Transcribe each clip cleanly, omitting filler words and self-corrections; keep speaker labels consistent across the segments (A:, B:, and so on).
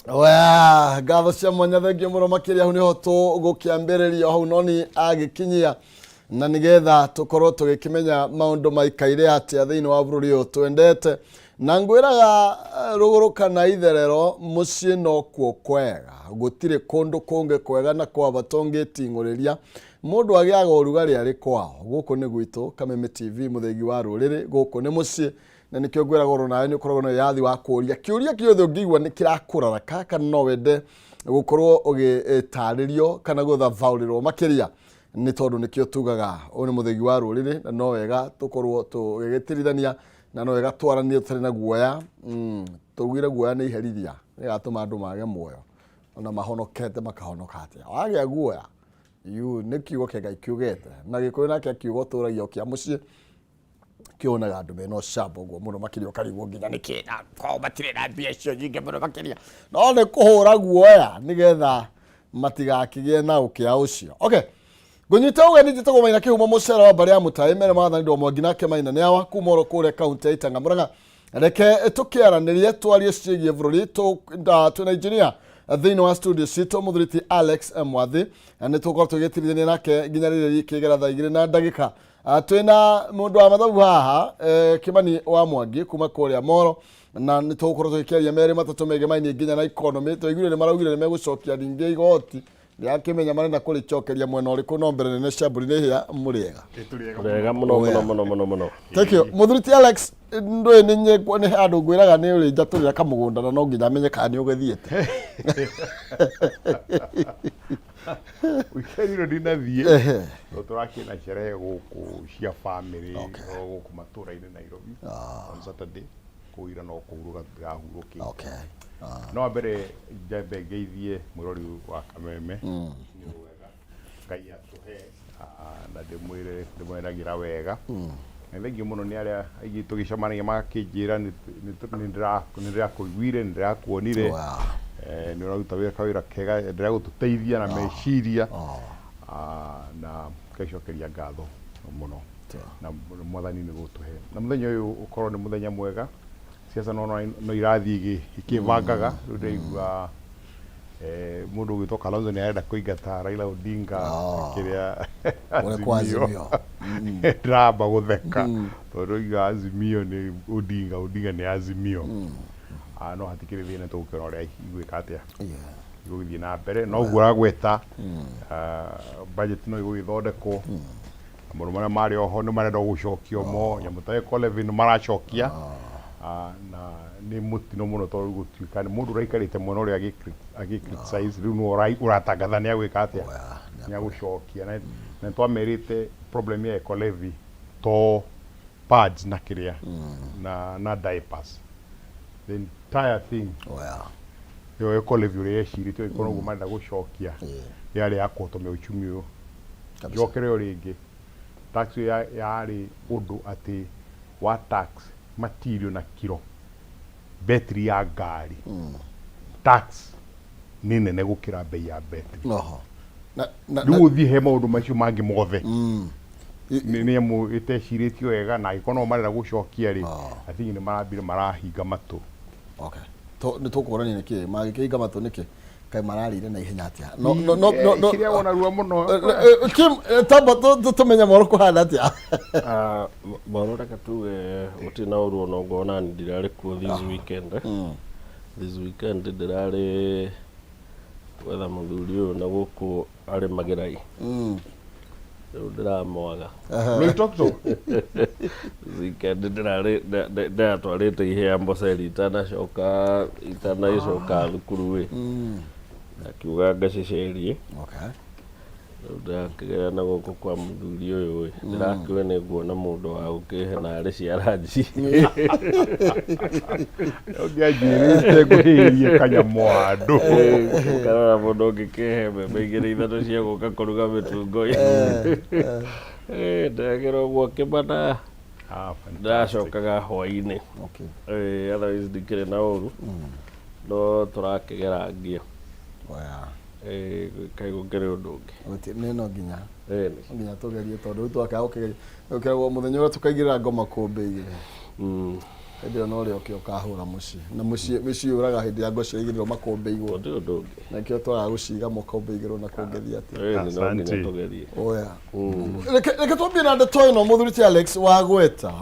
A: Wa gatho cia mwanya thengio muno makiria hu niho tu gukiambiriria hau noni agikinyia na nigetha tukorwo tugikimenya maundu maikaire atia thiini wa bururi uyu twendete na ngwiraga ruguruka na itherero mucii no kuo kwega gutire kundu kunge kwega na kwa batongitinguriria mundu agiaga urugari ari kwao guku ni gwitu Kameme TV muthegi wa ruriri guku ni mucii na nikyo ngwiraga uru nawe ni ukoragwo na yathi wa kuria kiuria kiothe ungigwa ni kirakura kaka no wende gukorwo ugitaririo kana guthavaurirwo makiria ni tondu nikyo tugaga uri muthegi wa ruriri na no wega tukorwo tugigitirithania na no wega twaranie tutari na guoya tugire guoya ni iherithia nigatuma andu mage muoyo ona mahonokete makahonoka atia wagia guoya yu nikiugo kega ikiugete na gikuyu nake kiugo turagio kia mucii kionaga andu meno shabo guo muno makiria karigwo nginya nikina ko batire na mbia cio nyingi muno makiria no ni kuhura guoya nigetha matigakigie na ukia ucio okay gunyita ugeni njitagwo Maina Kihuma mucera wa mbari ya Mutai mere maathani ndo mwangi nake Maina ni awa kumoro kure kaunti ya Itanga Murang'a reke tukiaranirie twarie ciigie bururi tu Nigeria thiini wa studio cito muthuriti Alex Mwathi ni tukorwo tugitirithania nake nginya riri kigera thaa 2 na ndagika twina mundu wa mathabu haha Kimani wa Mwangi kuma kuria Moro na ni tukorwo tugikiaria meri matatu mege maini nginya na economy twigwire ni maraugire ni megucokia ringi igoti ya kimenya marenda kurichokeria mwena uriku no mbere nene camburi ni hia muriega
B: muriega muno
A: thank you muthuriti Alex ndwe ni nyekwo ni andu ngwiraga ni uri njaturira kamugunda na no nginya amenye kana ni ugithiete
C: Wikeri ndina thie turaki na sherehe guku cia family guku matura-ini Nairobi on Saturday kuira no kuruga gahuruki no mbere njambe ngeithie mwirori wa Kameme ni wega Ngai atuhe na ndimwiragira wega na thengi muno ni aria aigi tugicemanagia makinjira ni ndirakuiguire ni ndirakuonire ni uraruta wira kega ndira gututeithia na meciria na kacokeria ngatho muno na mwathani ni gutuhe na muthenya uyu ukorwo ni muthenya mwega siasa no irathi ikivangaga ndeigua mundu gwitwo Kalonzo ni arenda kuingata Raila Odinga kiria
A: Azimio
C: drama gutheka tondu iga Azimio ni Odinga ni Azimio no hatikire thina tukira uria igwika atia igugithie na mbere no guo gweta budget no igugithondekwo mundu maria mari oho ni marenda gucokio mo nyamutai Colevin maracokia na ni mutino muno tondu gutuika ni mundu raikarite muno uri agi criticize riu no uratangatha ni agwika atia ni agucokia na twamerite problem ya Colevi to pads na kiria na diapers the entire thing yo Colevi uri yeshirite ikono gumanda gucokia yari yakotome uchumi uyu jokere ringi tax yari undu ati wa tax material na kiro battery ya gari tax ni nene gukira bei ya battery riu thi he maundu macio mangi mothe ni mu iteciritio wega na ikono marera gucokia ri athingi ni marambire marahinga matu
A: okay to ni tukurani niki magikinga matu niki kai mararire na ihenya atia no
C: kiria wona ruo muno
A: kim tamba tumenya moro kuhana atia
B: baro reka tuge utina uruo no ngona ndirari ku this weekend ndirari wetha muthuri uyu na guku ari magirai ndiramwaga
C: Loitokto
B: weekend ndirari twarite ihea mboceri itana icoka thukuru wi akiuga ngacecerie
A: okay
B: ndakigera na guku kwa muthuri uyu ndirakiwe ni nguona mundu wa ukihe na ari ciaranji
C: ngiajirite guhirie kanyamwandu
B: kana mundu ngikihe mbembe igiri ithatu cia guka kuruga mitungo ndagero gwoke bana ndacokaga hwaini otherwise ndikire na uru no turakigera ngia kai gukere undu
A: ungi neno nginya tugerie tondu twaka ukiragwo muthenya ura tukaigira ngoma kumbe igire ndio no rĩo kĩo kahũra mũciĩ na mũciĩ ũraga hĩndĩ ya ngocio igĩrĩrwo makombe igũrũ
B: ndio ndũngĩ
A: na kĩo twaga gũciga makombe igĩrĩrwo na kuongeria atĩa
B: no nginya tugerie
A: oya reke twambie na ndeto ĩno mũthuri ti Alex wa gweta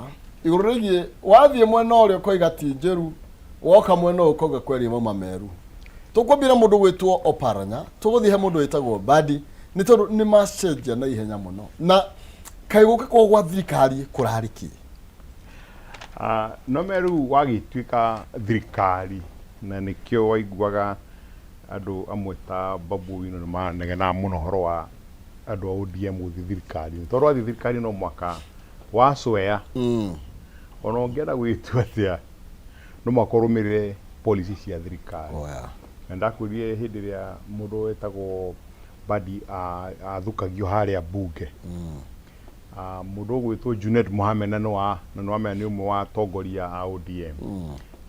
A: igũrũ rĩgiĩ wathiĩ mwena ũrĩa ũkoiga ti njĩru woka mwena ũyũ ũkauga kweri mauma meru tũkwambia mũndũ gwĩtwo Oparanya tũgũthiĩ he mũndũ wĩtagwo Badi nĩ tondũ nĩ macenjia na ihenya mũno na kaĩ gũka kwa gwa thirikari kũrarikie
C: no meru wagĩtuĩka thirikari na nĩkĩo waiguaga andũ amwe ta Babu Wino nĩ manegena mũno horo wa andũ a ODM gũthiĩ thirikari tondũ wathiĩ thirikari no mwaka wacwea ona ũngĩenda gwĩtua atĩa no makorũmĩrĩre policy cia thirikari na ndakwĩrire hĩndĩ ĩrĩa mũndũ wetagwo Badi athukagio harĩa bunge mũndũ gwĩtwo Junet Mohamed na nĩ ũmwe wa atongoria a ODM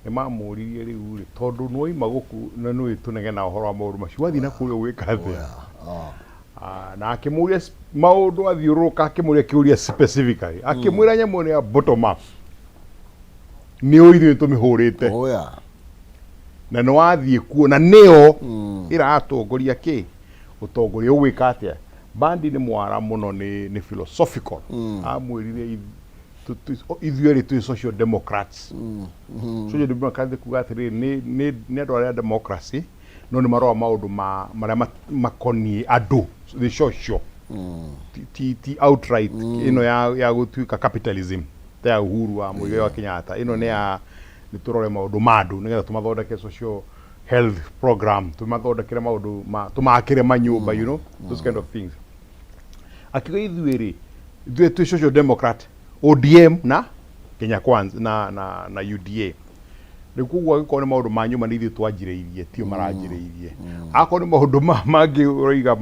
C: nĩ mamũririe rĩu tondũ nĩ oima gũkũ na nĩ tũnegena ũhoro wa maũndũ macio wathiĩ na kũrĩa gwĩka atĩa na akĩmũria maũndũ athiũrũrũka akĩmũria kĩũria specifically akĩmwĩra nyamũ nĩ ya bottom up nĩ ũithio tũmĩhũrĩte na nĩ wathiĩ kuo na nĩyo ĩratongoria kĩ ũtongoria ũgwĩka atĩa Bandi nĩ mwara mũno nĩ philosophical amwĩrire ithuĩ erĩ twĩ social democrats social democrats kuga atĩrĩrĩ nĩ andũ arĩa democracy no nĩ maroa maũndũ marĩa makoniĩ andũ the social ti outright ĩno ya gũtuĩka capitalism ta ya Uhuru wa Muigai wa Kenyatta ĩno nĩ tũrore maũndũ ma andũ nĩgetha tũmathondeke social health program tũmathondekere maũndũ tũmakĩre manyũmba you know those kind of things akiuga ithuĩ twĩ social democrat ODM na Kenya Kwanza na UDA nĩkuo gũkorwo nĩ maũndũ ma nyũmba nĩ ithuĩ twanjĩrĩirie tio maranjĩrĩirie akorwo nĩ maũndũ mangĩ ũroiga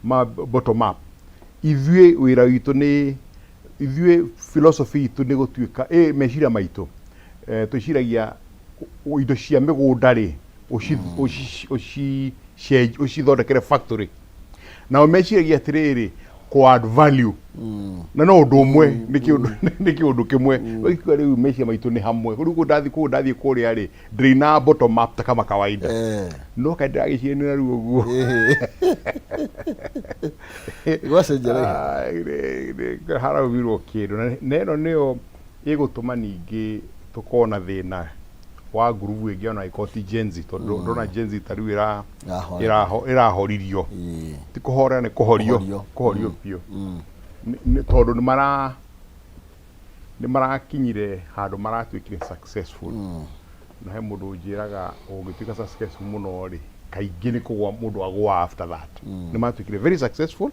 C: ma bottom up ithuĩ wĩra witũ nĩ ithuĩ philosophy itũ nĩ gũtuĩka meciria maitũ twĩciragia indo cia mĩgũnda rĩ ũcithondekere factory na meciragia atĩrĩrĩ ku add value na no ũndũ ũmwe nĩ kĩũndũ kĩmwe wĩkĩra rĩu meciria maitũ nĩ hamwe rĩu ndathiĩ kũrĩa rĩ ndĩrĩ na bottom up ta kama kawaida no kaĩ ndagĩciria nĩ rĩu ũguo haraumirwo kĩndũ na ĩno nĩyo ĩgũtũma ningĩ tũkorwo na thĩna wa ngurubu ĩngĩ ona ikoti Gen Z tondũ ndona Gen Z ta rĩu ĩrahoririo ti kũhora nĩ kũhorio biũ tondũ nĩ marakinyire handũ maratuĩkire successful na he mũndũ njĩraga ũngĩtuĩka successful mũno rĩ kaingĩ nĩ kũgwa mũndũ agwa after that nĩ matuĩkire very successful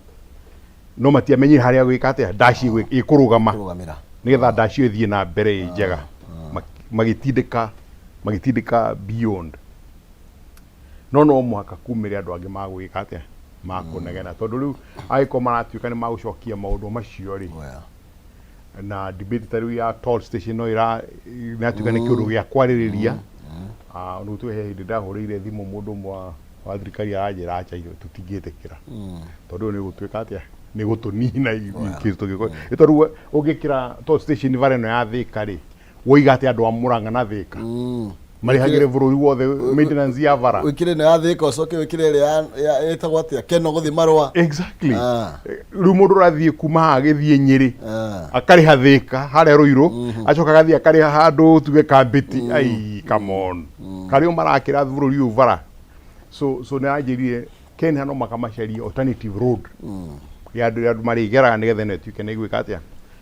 C: no matiamenyire harĩa gwĩka atĩa dashi ĩkũrũgama nĩgetha dashi ĩthiĩ na mbere njega magĩtindĩka beyond no mũhaka kumĩre andũ angĩ magwĩka atĩa makũnegena tondũ rĩu agĩkorwo maratuĩka nĩ magũcokia maũndũ macio rĩ na debate ta rĩu ya toll station no ĩratuĩka nĩ kĩũndũ gĩa kwarĩrĩria nĩ tuhe hĩndĩ ndahũrĩire thimũ mũndũ ũmwe wa thirikari aranjĩra acha tũtingĩtĩkĩra tondũ nĩ gũtuĩka atĩa nĩ gũtũnina tondũ ũngĩkĩra toll station vare ĩno ya Thĩka rĩ woiga atĩ andũ a Mũrang'a na Thĩka marĩhagĩre bũrũri wothe maintenance ya bara
A: wĩkĩre na ya Thĩka ũcoke wĩkĩre ĩrĩa ĩtagwo atĩa Keno gũthiĩ marũa
C: exactly rĩu mũndũ ũrathiĩ kuma haha agĩthiĩ Nyĩrĩ akarĩha Thĩka harĩa Rũirũ acoka agathiĩ akarĩha handũ tuge Kambĩti ai come on karĩo marakĩra bũrũri ũyũ bara so nĩ anjĩrire Kenya no makamacaria alternative road ya andũ marĩgeraga nĩgetha ĩno ĩtuĩke nĩ gwĩka atĩa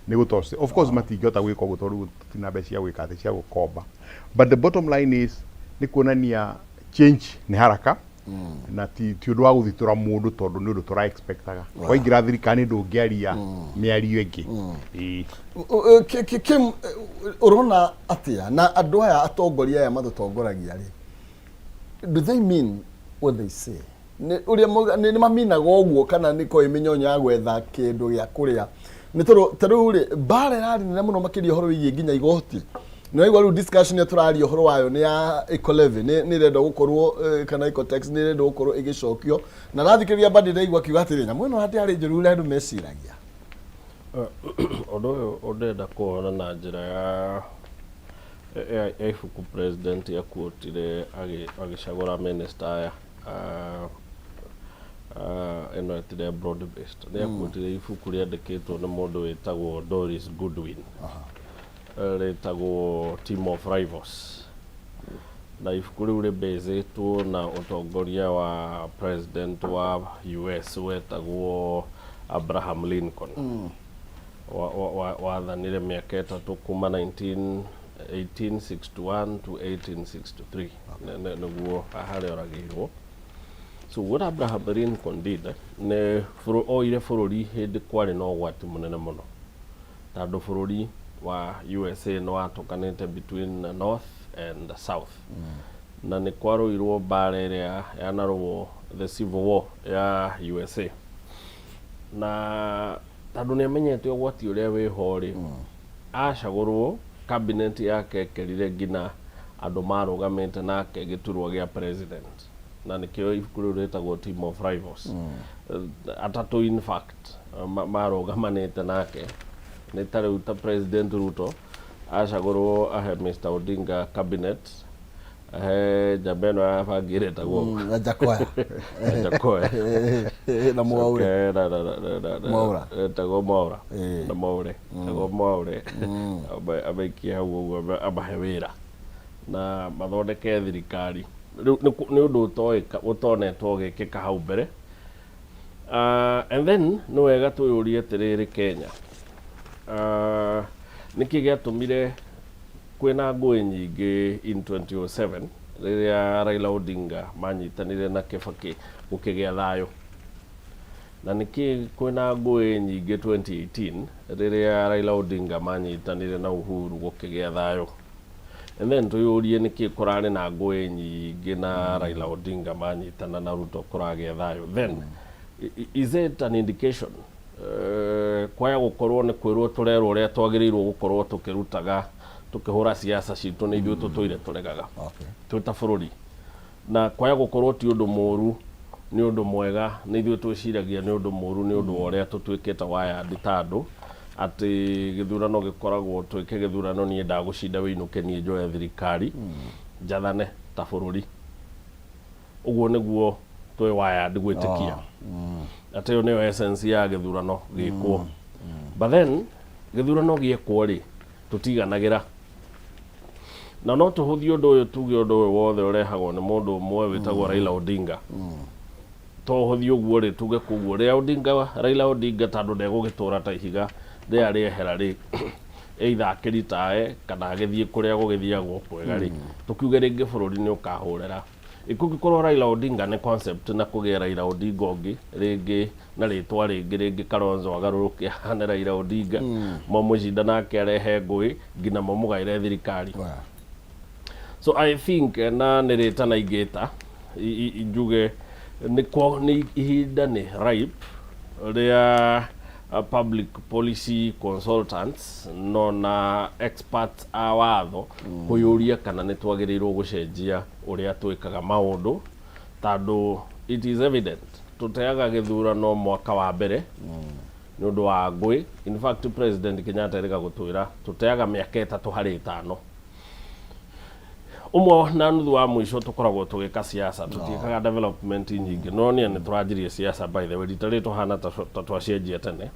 C: nĩ gũtose of course matingĩhota gwĩka ũguo tondũ tina mbeca cia gwĩka atĩ cia gũkomba but the bottom line is nĩ kuonania change nĩ haraka na ti ũndũ wa gũthitũra mũndũ tondũ nĩ ũndũ tũra expectaga waingĩra thirikari ndũngĩaria mĩario ĩngĩ
A: Kim ũrona atĩa na andũ aya atongoria aya matũtongoragia rĩ do they mean what they say nĩ maminaga ũguo kana nĩ ko ĩmĩnyonyo ya gwetha kĩndũ gĩa kũrĩa nĩ tondũ ta rĩu rĩ mbara ĩrarĩ nene mũno makĩria ũhoro wĩgiĩ nginya igoti nĩ waigua rĩu discussion tũraria ũhoro wayo nĩ ya eco-levy nĩ ĩrenda gũkorwo kana eco-tax nĩ ĩrenda gũkorwo ĩgĩcokio na rathikĩrĩria Badi ndaigua kiuga atĩrĩ nyamũ ĩno hati arĩ njũru ũrĩa andũ meciragia
B: ũndũ ũyũ ũndenda kuona na njĩra ibuku president yakuotire agicagura minister eno etire broad based yakuotire ibuku riandikitwo ni mundu witagwo Doris Goodwin ritagwo Team of Rivals na ibuku riu ribezitwo na utongoria wa president wa US wetagwo Abraham Lincoln wathanire miaka itatu kuma 1861 to 1863 niguo ahari oragirwo. So what Abraham Lincoln did ne oire bururi hindi kwari no gwati munene muno tondu bururi wa USA no atukanite between the north and the south na ni kwaruirwo mbara iria yanarwo the Civil War ya USA na tondu ni amenyete ugwati uria wiho ri acagurwo cabinet yake kerire ngina andu marugamite nake giturwa gia president na nikio ibuku riu ritagwo Team of Rivals atatu in fact marugamanite nake ni tariu ta president Ruto acagurwo ahe Mr. Odinga cabinet jabeno afagire tagwo
A: Jakoya na Mwaure tagwo Mwaura na Mwaure tagwo Mwaure abaikia uguo abahe wira na mathondeke thirikari ni undu utonetwo gikika hau mbere and then no wega tuyurie tiriri Kenya niki giatumire kwina ngui nyingi in 2007 riria Raila Odinga manyitanire na Kibaki gukigia thayo na niki kwina ngui nyingi 2018 riria Raila Odinga manyitanire na Uhuru gukigia thayo and then tuyurie niki kurari na ngui nyingi na Raila Odinga manyitana na Ruto kuragia thayo then is it an indication kwaya gukorwo ni kwirwo turerwo uria twagirirwo gukorwo tukirutaga tukihura siasa citu ni ithuĩ tutoire turegaga twita bururi na kwaya gukorwo ti undu moru ni undu mwega ni ithuĩ twiciragia ni undu moru ni undu uria tutwikite waya nditandu ati githurano gikoragwo twike githurano ni ndagucinda winuke ni njoe thirikari njathane ta bururi uguo niguo twi waya ndigwitikia ati yo niyo essence ya githurano gikwo but then githurano giekwo ri tutiganagira na no tuhuthie undu uyu tuge undu uyu wothe urehagwo ni mundu umwe witagwo Raila Odinga to huthie uguo ri tuge kuguo Raila Odinga tondu ndegugitura ta ihiga ria riehera ri either akiritae kana agithie kuria gugithiagwo kwega ri tukiuge ringi bururi ni ukahurera ikugikorwo Raila Odinga ni concept na kugia Raila Odinga ongi ringi na ritwa ringi Kalonzo agaruruke hane Raila Odinga momucinda nake arehe ngui ngina momugaire thirikari so I think na niritana igita njuge ni ihinda ni ripe ria public policy consultants no na experts a watho kuyuria kana ni twagirirwo gucenjia uria twikaga maundu tondu it is evident tuteaga githurano mwaka wa mbere ni undu wa ngui in fact president Kenyatta erika gutwira tuteaga miaka 3 hari 5 umwe na nuthu wa mwisho tukoragwo tugika siasa tutikaga development nyingi no ni turajirie siasa by the way ritari tuhana ta twacenjia tene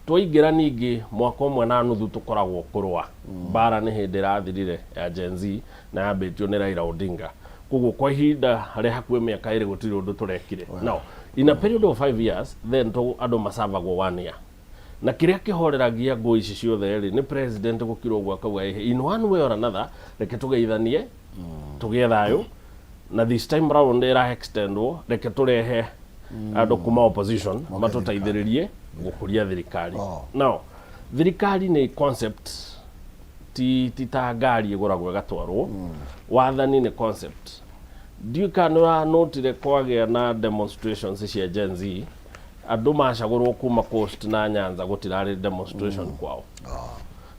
A: twaingira ningi mwaka umwe na nuthu tukoragwo kurwa bara ni hindi rathirire ya Gen Z na yambitio ni Raila Odinga kuguo kwa ihinda ri hakuhe miaka iri gutiri undu turekire now in a period of 5 years then andu masavagwo 1 year na kiria kihoreragia ngui ici ciothe ri ni president gukirwo gwa kauga in one way or another reke tugeithanie tugie thayo na this time round era extendwo reke turehe andu kuma opposition matutaithiririe gukuria thirikari now thirikari ni concept ti ta ngari iguragwo gatwarwo wathani ni concept ndiukanura notire kwagia na demonstrations cia Gen Z andu macagurwo kuma coast na Nyanza gutirari demonstration kwao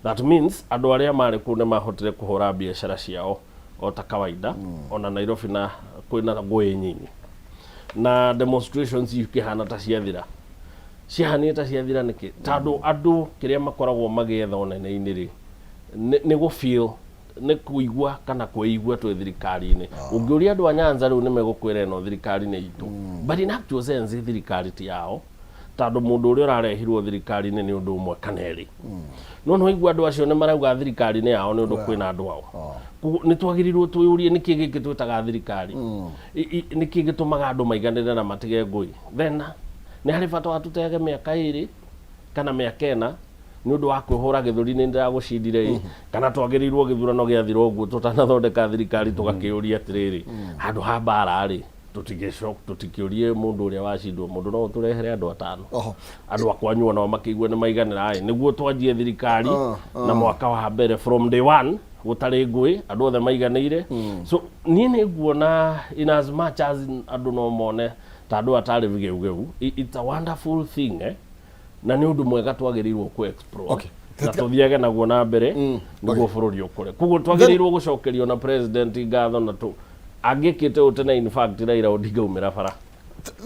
A: that means andu aria mari kune mahotire kuhura biashara ciao o ta kawaida ona Nairobi na kwina ngui nyingi na demonstrations ikihana ta ciathira cihanite ciathira niki tondu andu kiria makoragwo magietha onene-ini ri
B: nĩ go feel nĩ kuigua kana kwĩigua twĩ thirikari-inĩ ũngĩũria andũ a Nyanza rĩu nĩ megũkwĩra ĩno thirikari-inĩ itũ but in actual sense thirikari ti yao tondũ mũndũ ũrĩa ũrarehirwo thirikari-inĩ nĩ ũndũ ũmwe kana erĩ no no igua andũ acio nĩ marauga thirikari-inĩ yao nĩ ũndũ kwĩna andũ ao nĩ twagĩrĩirwo twĩyũrie nĩkĩ gĩkĩ twĩtaga thirikari nĩkĩ gĩtũmaga andũ maiganĩre na matige ngũi then nĩ harĩ bata wa tũtege mĩaka 2 kana mĩaka 4 nĩ ũndũ wa kwĩhũra gĩthũri nĩ ndĩragũcindire kana twagĩrĩirwo gĩthurano gĩathira ũguo tũtanathondeka thirikari tũgakĩũria atĩrĩrĩ handũ ha mbara rĩ tũtikĩũrie mũndũ ũrĩa wacindwo mũndũ no tũrehere andũ 5 andũ akwanyua nao makĩigua nĩ maiganĩra nĩguo twanjie thirikari na mwaka wa mbere from day 1 gũtarĩ ngũĩ andũ othe maiganĩire so niĩ nĩ nguona in as much as andũ no mone ta andũ atarĩ vigeu it's a wonderful thing na nĩ ũndũ mwega twagĩrĩirwo ku explore na tuthiage naguo na mbere nĩguo bũrũri ũkũre koguo twagĩrĩirwo gũcokerio na president ngatho na angĩkĩte ũtene in fact Raila Odinga umĩra bara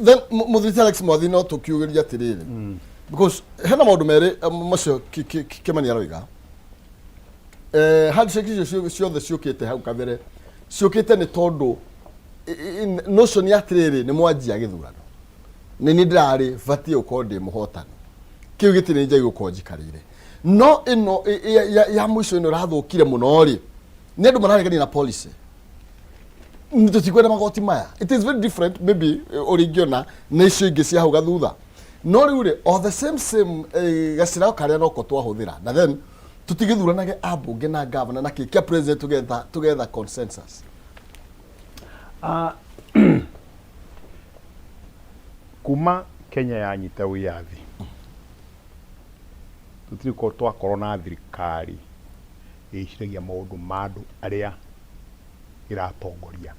A: then Mũthuri Alex Mwathi no tũkiugĩria atĩrĩrĩ because hena maũndũ merĩ macio Kimani aroiga handshake icio ciothe ciũkĩte hau kabere ciũkĩte nĩ tondũ notion ya atĩrĩrĩ nĩ mwanjia gĩthurano nĩ ndirarĩ batiĩ ũkorwo ndĩ mũhotani kĩu gĩtirĩ njai gũkorwo njikarĩire no ĩno ya mũico ĩno ĩrathũkire mũno rĩ nĩ andũ mararegania na policy tutikwenda magoti maya it is very different maybe ũringĩona na icio ingĩ cia hau gathutha no rĩu rĩ all the same gacirao karĩa noko twahũthĩra na then tutigithuranage ambunge na governor na kĩkia president together consensus
C: kuma Kenya yanyita wiyathi tutiriko twakorwo na thirikari ĩciragia maũndũ ma andũ arĩa ĩratongoria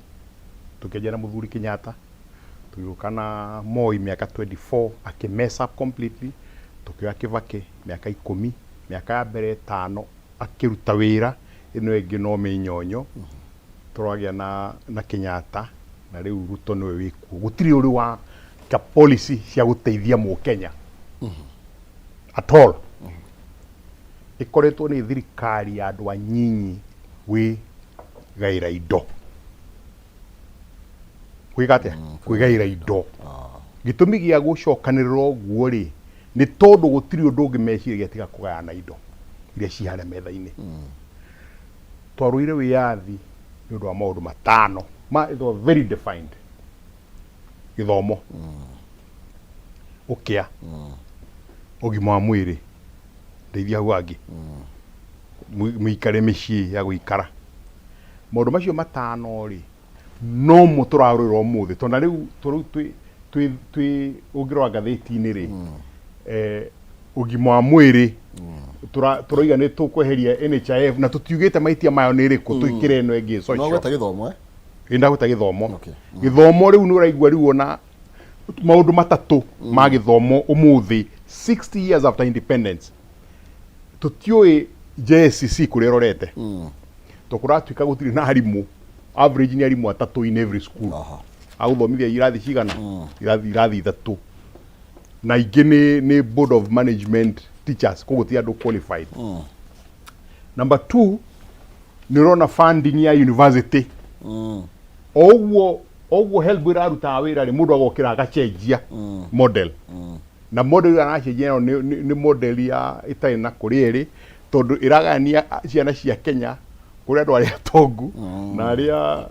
C: tukĩnjia na Mũthuri Kenyatta tugiũka na Moi miaka 24 akimess up completely tukĩoya Kibaki miaka 10 miaka ya mbere 5 akĩruta wĩra ĩno ĩngĩ no mĩnyonyo tũragĩa na Kenyatta na rĩu Ruto nĩwe wĩkuo gũtirĩ ũrĩ wa ka policy cia gũteithia Mũkenya at all ikoretwo nĩ thirikari ya andũ anyinyi wĩ gaira indo kwĩgate kwĩgaira indo gĩtũmi gĩa gũcokanĩrĩra ũguo rĩ nĩ tondũ gũtirĩ ũndũ ũngĩ meciria tiga kũgayana indo iria ci harĩa metha-inĩ twarũire wĩyathi nĩ ũndũ wa maũndũ 5 it was very defined gĩthomo ũkĩa ũgima wa mwĩrĩ ndeithia hau angĩ mũikare mĩciĩ ya gũikara maũndũ macio 5 rĩ no mũtũrarũĩra ũmũthĩ tondũ rĩu twĩ ũngĩrora ngathĩti-inĩ rĩ ũgima wa mwĩrĩ tũroiga nĩ tũkweheria NHIF na tũtiugĩte maitia mayo nĩ rĩkũ twĩkĩre ĩno ĩngĩ social
A: no gweta gĩthomo
C: ndagweta gĩthomo gĩthomo rĩu nĩ ũraigua rĩu ona maũndũ 3 ma gĩthomo ũmũthĩ 60 years after independence tũtiũĩ JSCC kũrĩa rorete tũkũratuĩka gũtirĩ na arimũ average nĩ arimũ 3 in every school agũthomithia irathi cigana irathi 3 na ingĩ nĩ board of management teachers kũgũtia andũ qualified number 2 nĩ ũrona funding ya university oguo help iraruta wĩra rĩ mũndũ agokĩra agacenjia model na model ĩrĩa aracenjia nĩ model ya ĩtarĩ na kũrĩa ĩrĩ tondũ ĩragania ciana cia Kenya kũrĩ andũ arĩa atongu na arĩa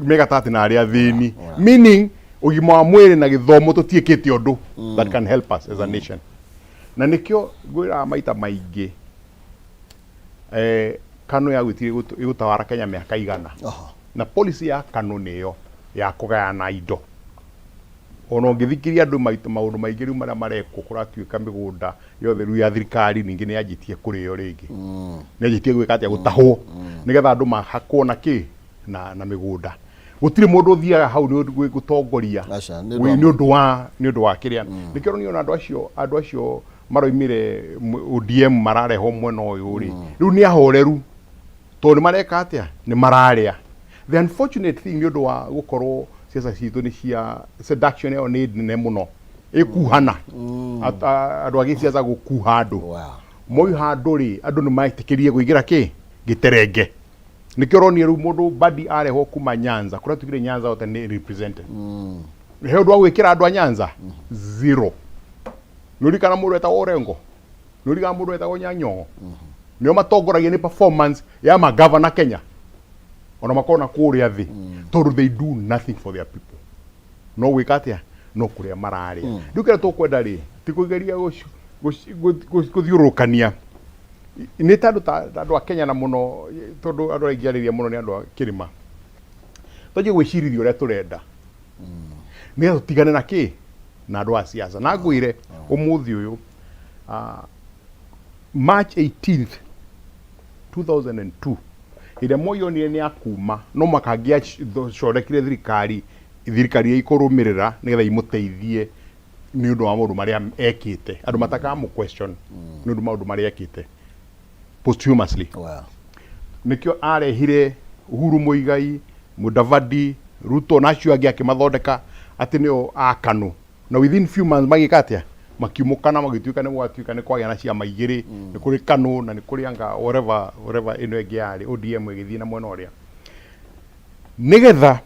C: megatati na arĩa thĩni meaning ũgima wa mwĩrĩ na gĩthomo tũtiĩkĩte ũndũ that can help us as a nation na nĩkĩo ngwĩra maita maingĩ KANU ya gũtawara Kenya mĩaka 100 na policy ya KANU nĩyo ya kũgayana indo ona ũngĩthikĩria andũ maũndũ maingĩ rĩu marĩa marekwo kũratuĩka mĩgũnda yothe rĩu ya thirikari ningĩ nĩ yanjĩtie kũrĩo rĩngĩ nĩ yanjĩtie gwĩka atĩa gũtahwo nĩgetha andũ mahakwo na kĩ na mĩgũnda gũtirĩ mũndũ ũthiaga hau nĩ gũtongoria nĩ ũndũ wa kĩrĩa nĩkĩo niona andũ acio maroimire ODM mararehwo mwena ũyũ rĩ rĩu nĩ ahoreru tondũ nĩ mareka atĩa nĩ mararĩa the unfortunate thing nĩ ũndũ wa gũkorwo ciaca citũ nĩ cia seduction ĩyo nĩ nene mũno ĩkuhana andũ a gĩciaca gũkuha andũ moiha andũ rĩ andũ nĩ maĩtĩkĩrie kũingĩra kĩ giterenge nikio roni ru mundu badi areho kuma Nyanza kuria tugire Nyanza ote ni represented he ndu agwikira andu a Nyanza zero nuri kana mundu eta Orengo nuri kana mundu eta Nyanyongo nio matongoragia ni performance ya ma governor Kenya ona makona kuria thi tondu they do nothing for their people no wikatia no kuria marari ndukira tukwenda ri tikugeria guthiurukania ni tandu a Kenya na muno tondu andu aingiariria muno ni andu a kirima toje gwicirithia uria turenda ni tutigane na ki na andu a siasa na ngwire umuthi uyu March 18th 2002 ire moyo ni akuma no makagia corekire thirikari ya ikurumirira nigetha imuteithie ni undu wa maundu maria ekite andu mataka mu question ni undu maundu maria ekite posthumously nikio arehire Uhuru Muigai Mudavadi Ruto nacio angi akimathondeka ati nio akanu na within few months magikatia makimukana magituika ni gwatuika ni kwagia na ciama igiri ni kuri Kanu na ni kuri anga whatever ino egi yari ODM igithii na mwena uria nigetha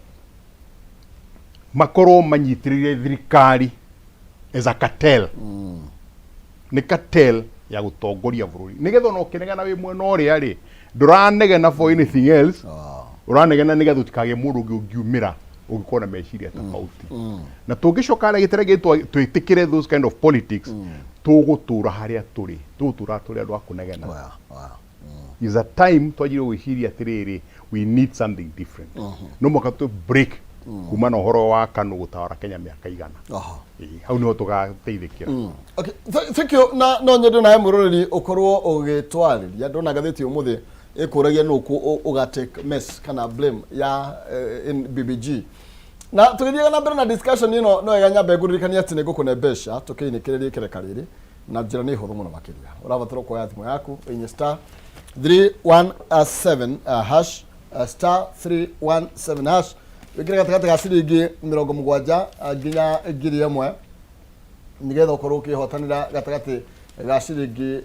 C: makoro manyitirire thirikari as a cartel ni cartel ya gutongoria bururi nigetha no kinegana wi mwena uria ri nduranegena for anything else uranegena nigetha utikage mundu ungiumira ugikona meciria tofauti na tungicoka na giterege twitikire those kind of politics tugutura haria turi tugutura turi andu akunegena is a time twajire gwiciria atiriri we need something different no moka to break kuma na horo wa Kanu gutawara Kenya miaka igana hau niho tugateithikira
A: okay thank you na no nyedo na muroreri ukorwo ugitwariria ndona gatheti umuthi ikuragia nuku ugatake mess kana blame ya in BBG na tugiye na mbere na discussion ino no eganya begurikania ati negukune besha tukiinikiririe kirekariri na njira ni huru muno makiria urabatoro kwa thimu yaku inye star 317 hash star 317 hash wikira gatakata ga ciringi 70 nginya ngiri imwe nigetha ukorwo ukihotanira gatakati ga ciringi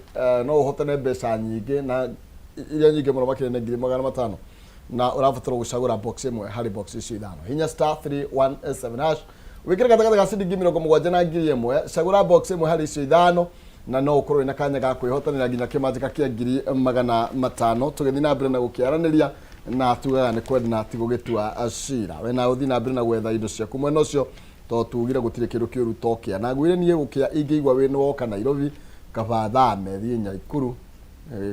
A: no uhotane besha nyingi na iria nyingi muno makiria ngiri 500 na urabatoro gucagura box imwe hari box ici ithano hinya star 317 hash wikira gatakata ga ciringi 70 na ngiri imwe cagura box imwe hari ici ithano na no ukorwo ina kanya ga kwihotanira nginya kimanjika kia ngiri 500 tugithi na mbere na gukiaraniria na tugaga ni kwenda na tigugitua acira we na uthi na mbere na gwetha indo cia kumwe nocio to tugire gutire kindu kiuru tokia na gwire nie gukia ingiigwa we no woka Nairobi kaba thame thie Nyaikuru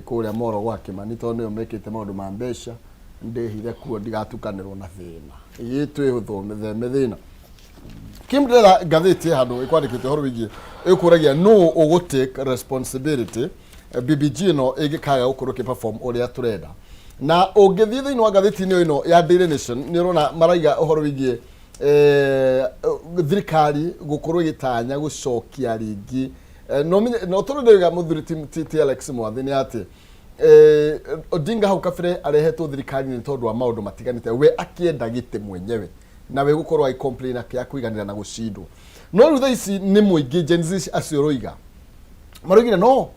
A: kuria moro gwa Kimani to niyo mekite maundu ma mbeca ndihire kuo ndigatukanirwo na thina yitwe huthome thina kimdela gatheti handu ikwandikite horo wigie ikuragia no ugutake responsibility BBG no igikaga gukorwo ki perform uria turenda na ugithi thiini wa gatheti ino ya Daily Nation ni rona maraiga uhoro wigie thirikari gukorwo gitanya gucokia ringi no turundega muthuri ti Alex Mwathi ni ati Odinga hau kabere arehetwo thirikari ni tondu wa maundu matiganite we akienda gite mwenyewe na we gukorwo ai complain akia kuiganira na gucindwo no rutha ici ni muingi Gen Z acioroiga marugire no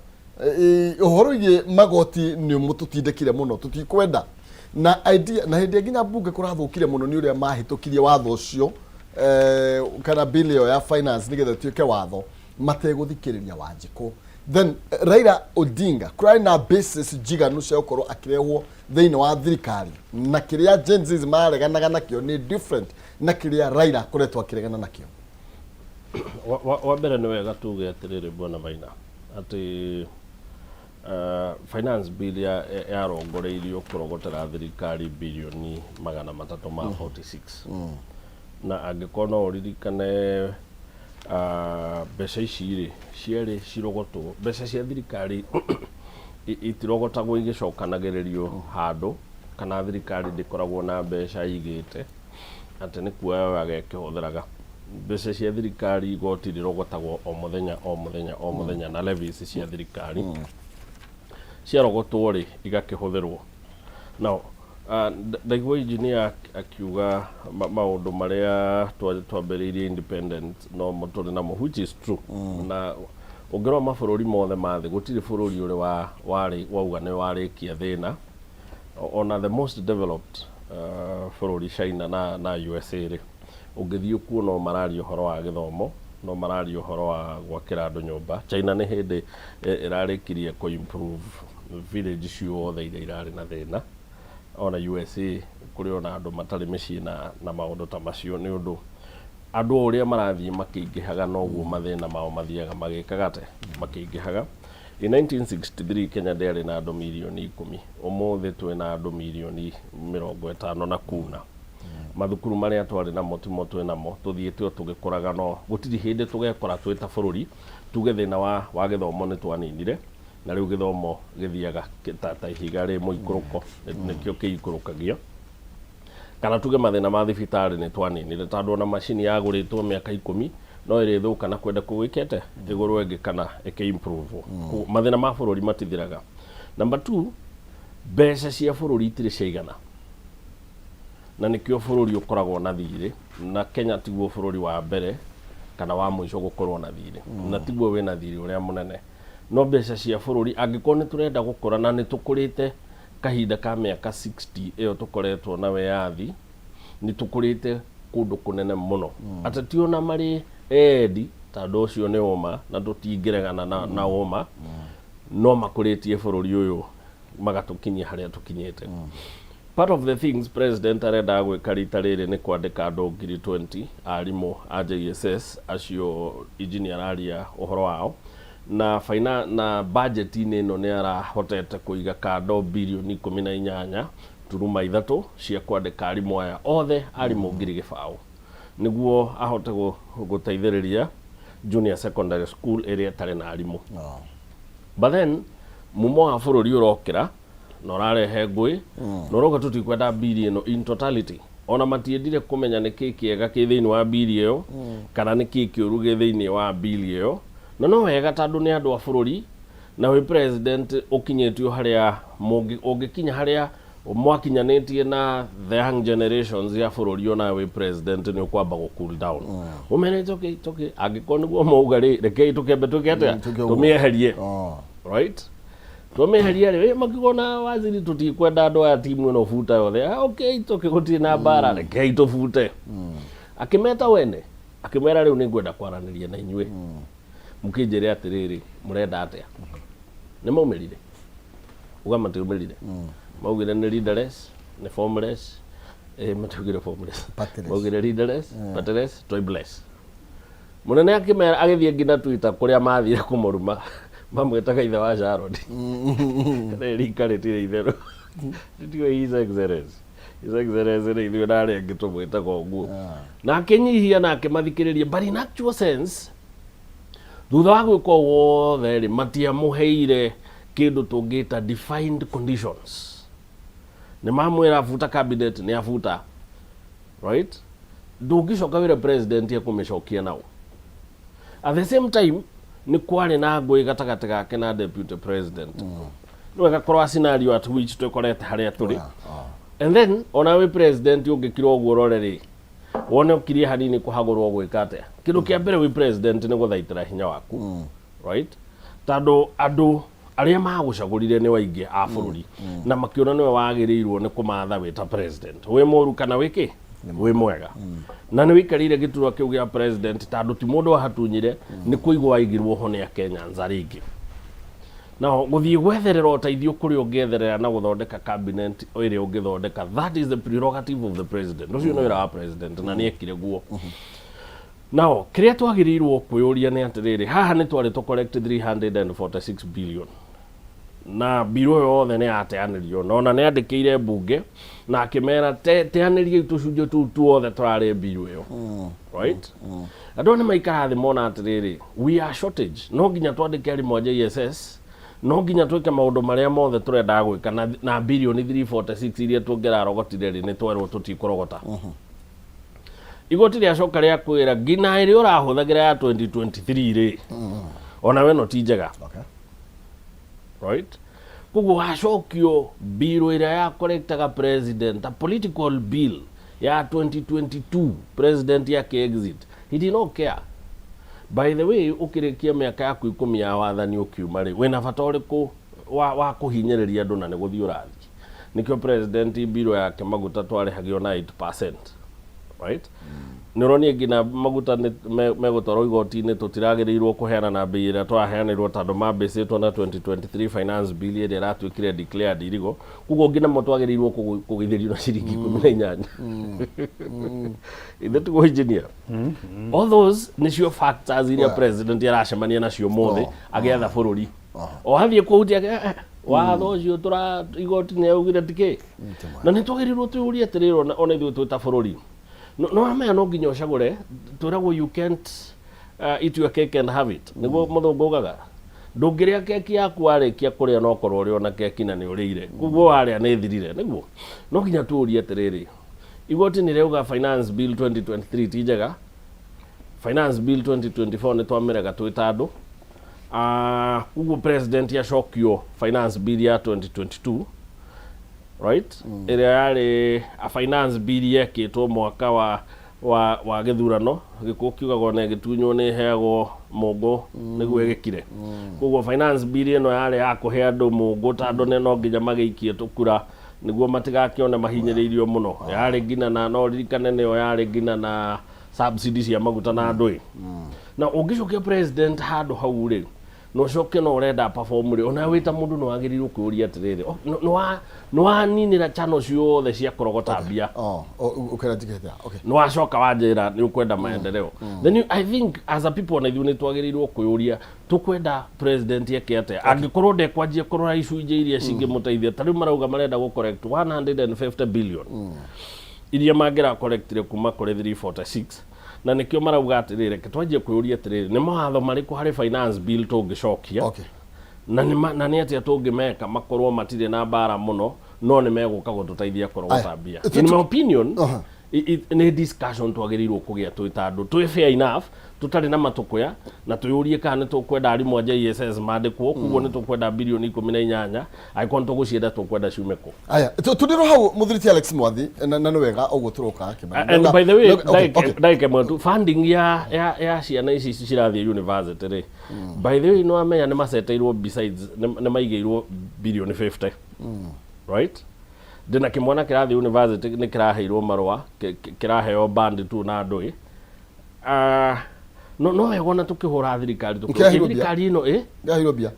A: uhoro ye magoti ni mututindekire muno tutikwenda na idea na hindi nginya bunge kurathukire muno ni uria mahitukirie watho ucio kana bill ya finance nigetha tuike watho mateguthikiriria Wanjiku then Raila Odinga kuri na basis jiganu cia ukorwo akirehwo thiini wa thirikari na kiria Gen Z mareganaga nakio ni different na kiria Raila kuretwo akiregana nakio
B: wa mbere ni wega tuge atiriri bona Maina ati finance bill ya rongoreirio kurogotera thirikari bilioni 346 na angikona uririkane mbeca ici ciere cirogotwo mbeca cia thirikari itirogotagwo igicokanagiririo handu kana thirikari ndikoragwo na mbeca igite ati ni kuoya wagekihũthĩraga mbeca cia thirikari igoti rirogotagwo o muthenya na levies cia thirikari ciarogotwo ri igakihũthĩrwo now ndaigua engineer akiuga maundu maria twambĩrĩirie independent no muturi namo which is true na ungirwa mabũrũri mothe ma thĩ gũtirĩ bũrũri uri wauga nĩ warĩkia thĩna ona the most developed bũrũri China na USA rĩ, ũngĩthiĩ kuo no mararia ũhoro wa gĩthomo, no mararia ũhoro wa gwakĩra andũ nyũmba. China nĩ hĩndĩ ĩrarĩkirie kũ improve village ciothe iria irarĩ na thĩna. Ona USA kũrĩ ona andũ matarĩ mĩciĩ na maũndũ ta macio, nĩ ũndũ andũ ũrĩa marathiĩ makĩingĩhaga noguo mathĩna mao mathiaga magĩkaga atĩ makĩingĩhaga. In 1963 Kenya ndĩarĩ na andũ milioni 10, ũmũthĩ twĩ na andũ milioni 50 na kuna. Mathukuru marĩa twarĩ namo timo twĩ namo, tũthiĩte tũgĩkũraga, no gũtirĩ hĩndĩ tũgekora twĩ ta bũrũri tuge thĩna wa gĩthomo nĩ twaninire, na rĩu gĩthomo gĩthiaga ta ihiga rĩ mũikũrũko, nĩkĩo kĩikũrũkagio. Kana tuge mathĩna ma thibitarĩ nĩ twaninire, tondũ ona macini yagũrĩtwo mĩaka 10 no ĩrĩthũka na kwenda kũgwĩkĩte ĩgũrwo ĩngĩ kana ĩkĩ-improve. Mathĩna ma bũrũri matithiraga. Number 2, mbeca cia bũrũri itirĩ ciaigana, na nĩkĩo bũrũri ũkoragwo na thirĩ, na Kenya tiguo bũrũri wa mbere kana wa mũico gũkorwo na thirĩ, na tiguo wĩna thirĩ ũrĩa mũnene. No mbeca cia bũrũri angĩkorwo nĩ tũrenda gũkũra na nĩ tũkũrĩte kahinda ka mĩaka 60 ĩyo tũkoretwo na wĩyathi, nĩ tũkũrĩte kũndũ kũnene mũno. Ateti ona marĩ endi, tondũ ũcio nĩ ũma na tũtingĩregana na ũma, no makũrĩtie bũrũri ũyũ magatũkinyia harĩa tũkinyĩte. Part of the things president arenda gwĩka rita rĩrĩ nĩ kwandĩka andũ 20,000 arimũ a JSS acio engineer aria ũhoro wao, na budget-inĩ ĩno nĩ arahotete kũiga kando bilioni 18.3 cia kwandĩka arimũ aya othe arimũ 1,000 nĩguo ahote gũteithĩrĩria junior secondary school ĩrĩa ĩtarĩ na arimũ. But then mumo wa bũrũri ũrokĩra na ũrarehe ngũĩ, na ũroga tũtikwenda bili ĩno in totality. Ona matiendire kũmenya nĩ kĩĩ kĩega kĩ thĩinĩ wa bili ĩyo kana nĩ kĩĩ kĩũru gĩ thĩinĩ wa bili ĩyo, na no wega tondũ nĩ andũ a bũrũri na wĩ president ũkinyĩtio harĩa ũngĩkinya harĩa mwakinyanĩtie na the young generations ya bũrũri ona wĩ president nĩ ũkwamba gũ cool down. Ũmenete okay angĩkorwo nĩguo mauga rĩ, rekei tũkĩambe tũkĩate tũmĩeherie, right? Tũmĩeherie rĩ, makĩgona waziri tũtikwenda andũ aya timu ĩno buta yothe, okay tũkĩgũtirĩ na mbara, rekei tũbute. Akĩmeta wene, akĩmera rĩu nĩngwenda kwaranĩria na inyuĩ, mũkĩnjĩre atĩrĩrĩ mũrenda atĩa. Nĩ maumĩrire, uga matiumĩrire, maugire nĩ leaderless, nĩ formless, matiugire formless, maugire leaderless, partiless, tribeless. Mũnene akĩmera agĩthiĩ nginya Twitter kũrĩa mathire kũmũruma, mamwĩtaga ithe wa Sharon. Rĩrika rĩtirĩ itherũ, rĩtiwe his excellency. His excellency nĩ ithuĩ narĩ angĩ tũmwĩtaga ũguo. Na akĩnyihia na akĩmathikĩrĩria, but in actual sense thutha wa gwĩka wothe rĩ, matiamũheire kĩndũ tũngĩta defined conditions. Nĩ mamwĩra abuta cabinet nĩ abuta, right? Ndũngĩcoka wĩra president ekũmĩcokia nao. At the same time nĩ kwarĩ na ngũĩ gatagatĩ gake na deputy president. Nĩ wega korwo scenario at which tũkorete harĩa tũrĩ. And then ona wĩ president ũngĩkirwo ũguo ũrore rĩ, wone ũkirie hanini kũhagũrwo gwĩka atĩa. Kĩndũ kĩa mbere wĩ president nĩ gũthaitĩra hinya waku, right? Tondũ andũ arĩa magũcagũrire nĩ waingĩ a bũrũri na makĩona nĩwe wagĩrĩirwo nĩ kũmatha wĩ ta president. Wĩ mũru kana wĩkĩ? Wĩ mwega. Na nĩ wĩikarire gĩturwa kĩu gĩa president tondũ ti mũndũ wahatunyire, nĩ kũigwo waigirwo ho nĩ Akenyans rĩngĩ. Na gũthiĩ gwetherera ũteithio kũrĩa ũngĩetherera na gũthondeka cabinet ĩrĩa ũngĩthondeka, that is the prerogative of the president. Ũcio nĩ wĩra wa president na nĩ ekire guo. Now kĩrĩa twagĩrĩirwo kwĩyũria nĩ atĩrĩrĩ, haha nĩ twarĩ tũ collect 346 billion. Na biro yothe nĩ yateanĩrio, no na nĩ andĩkĩire mbunge na akĩmera teanĩriai tũcunjĩ tũu tuothe tũrarĩ biro ĩyo, right? Andũ nĩ maikara thĩ mona atĩrĩrĩ, we are shortage, no nginya twandĩke arimũ a JSS, no nginya twĩke maũndũ marĩa mothe tũrenda gwĩka na bilioni 346 iria tũngĩrarogotire rĩ nĩ twerwo tũtikũrogota. Igoti rĩacoka rĩa kwĩra nginya ĩrĩa ũrahũthagĩra ya 2023 rĩ, ona we no ti njega, right? Koguo wacokio bill ĩrĩa yakorektaga president, a political bill ya 2022 president yake exit, he did not care. By the way, ũkĩrĩkia mĩaka yaku 10 ya wathani ũkiuma rĩ, wĩna bata ũrĩkũ wa kũhinyĩrĩria andũ na nĩ gũthiĩ ũrathiĩ. nikio president biro yake maguta twarehagio na 8%, right? Nironie ngina maguta megutoro igoti-ini tutiragirirwo kuheana na bei ira twaheanirwo tondu mambicitwo na 2023 finance bill ira iratwikire declared irigo, kuguo ngina mo twagirirwo kugithirio na ciringi 18. Ithe tugo engineer. All those nicio factors iria president aracemania nacio mothe agiatha bururi. O hathie kuhutia watho ucio tura igoti ne ugire tiki. Na ni twagirirwo tuurie atiriro ona ithuĩ twita bururi. No amaya no nginya ucagure turagwo you can't eat your cake and have it. Niguo muthungu ugaga ndungiria keki yaku warikia kuria no korwo uri ona keki na ni urire. Kuguo waria ni thirire. Niguo no nginya tuurie atiriri. Igoti ni reuga finance bill 2023 tijega. Finance bill 2024 ni twamiraga twita andu. Kuguo president ya shokio finance bill ya 2022. Right? Ere yari a finance bill yekitwo mwaka wa githurano gikukiugagwo na gitunywo ni heagwo mungu niguo gikire. Kuguo finance bill ino yari ya kuhe andu mungu tondu ne no nginya magiikie tukura niguo matigakione mahinyiriirio muno. Yari ngina na no ririkane niyo yari ngina na subsidies ya maguta na andu. Na ungicokia president handu hau ri no coke no urenda perform ri ona wita mundu no agirirwo kuuria atiriri no aninira channel ciothe cia kurogota mbia
A: ukera tiketa okay
B: no acoka wanjira ni ukwenda maendeleo. Then I think as a people na ithu ni twagirirwo kuuria tukwenda president yake ate angikorwo de kwanjia kurora issue iria cingi muteithia tari marauga marenda go correct 150 billion iria mangira correctire kuma kuri 346 na nikio marauga atirire ketwanjie kuyuria atirire ni mawatho mariku hari finance bill tungicokia
A: okay
B: na ni atia tungimeka makorwo matire na bara muno no ni meguka gututeithia kurogota mbia. In my opinion ni discussion twagirirwo kugia twita andu twi fair enough tutari na matukuya na tuyurie kana tukwenda arimu a JSS mandikwo kuguo ni tukwenda bilioni 18 aikon tugucienda tukwenda ciumeko.
A: Aya tudiro hau muthiriti Alex Mwathi na no wega uguo turoka kibanda.
B: And by the way like mwantu funding ya ciana ici cirathie university ri by the way no amenya ni maseteirwo besides ni maigeirwo bilioni 50 right ndina kimwana kirathie university ni kiraheirwo marwa kiraheo band tu na ndui no wegona tukihura thirikari thirikari ino
A: ngahiro bia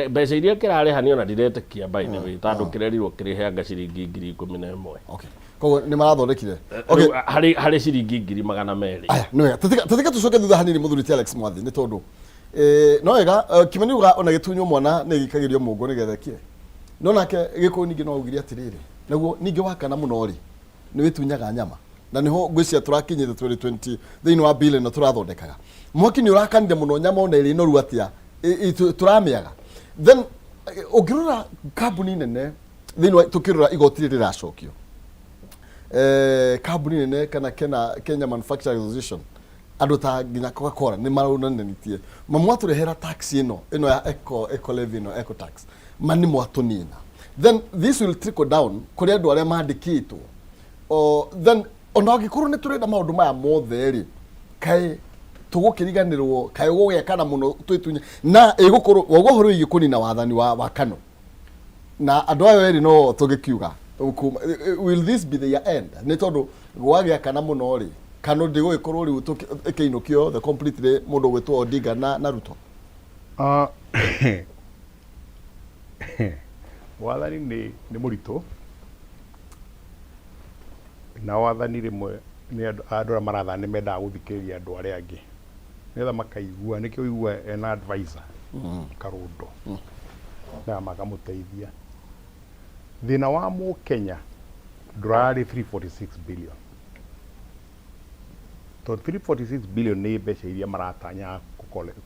B: mbeca iria kirarehanio na ndiretekia by the way tondu kirerirwo kiriheanga ciringi 11,000.
A: okay koguo ni marathondekire okay
B: hari ciringi 200,000.
A: aya no wega tatika tucoke thutha hanini muthuriti Alex Mwathi ni tondu no wega Kimani uga ona gitunywo mwana ni gikagirio mungu ni gethekie no nake giko ningi no ugiria atiriri naguo ningi wakana muno ri ni witunyaga nyama na niho ngwiciria turakinyire 2020 thiini wa bill na turathondekaga mwaki ni urakanire muno nyama ona iri noru atia turamiaga then ugirura kambuni nene thiini wa tukirura igoti riracokio kambuni nene kana Kenya Manufacturing Association andu ta nginya Coca-Cola ni marunanitie mamwaturehera tax ino ya eco levy ino eco tax mani mwatunina then this will trickle down kuri andu aria mandikitwo then ona gikuru ni turenda maundu maya mothe ri kai tugukiriganirwo kai gugekana muno twitunya na igukuru wogohoro igikuni na wathani wa Kano na andu ayo eri no tugikiuga will this be the end ni tondu gwagekana muno ri Kano ndigo ikorwo ri ikiinukio the completely mundu gwetwo Odinga na Ruto
C: wathani ni murito na wathani rimwe ni andu a marathani menda guthikiriria andu aria angi netha makaigua nikio igua en advisor Karundo na makamuteithia thina wa mu Kenya drari 346 billion to 346 billion ni mbeca iria maratanya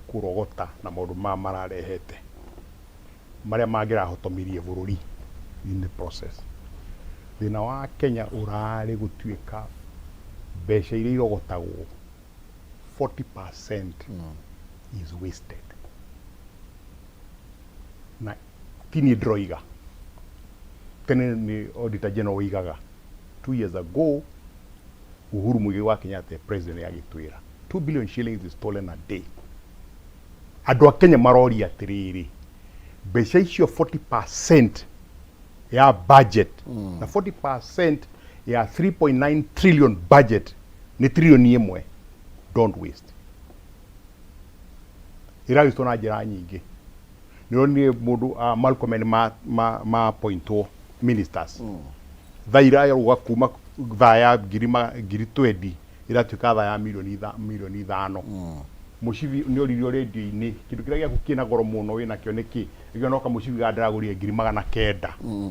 C: kurogota na maundu mararehete maria mangirahotomirie bururi in the process. Thina wa Kenya urari gutuika mbeca iria irogotagwo 40% is wasted. Na tini droiga tene ni Auditor General oigaga 2 years ago Uhuru Muigai wa Kenyatta president yagitwira 2 billion shillings is stolen a day. Andu a Kenya marori atiriri mbeca icio 40% ya budget na 40% ya 3.9 trillion budget ni trillion imwe. Don't waste. Iragisto na njira nyingi ni mundu Malcolm ma pointo ministers thaira ya kuma thaya ngiri 20 iratuika thaya milioni 5 mushivi ni oririo radio-ini kindu kiria giaku kina goro muno wina kio niki igio no ka mushivi ga ndiragurie 900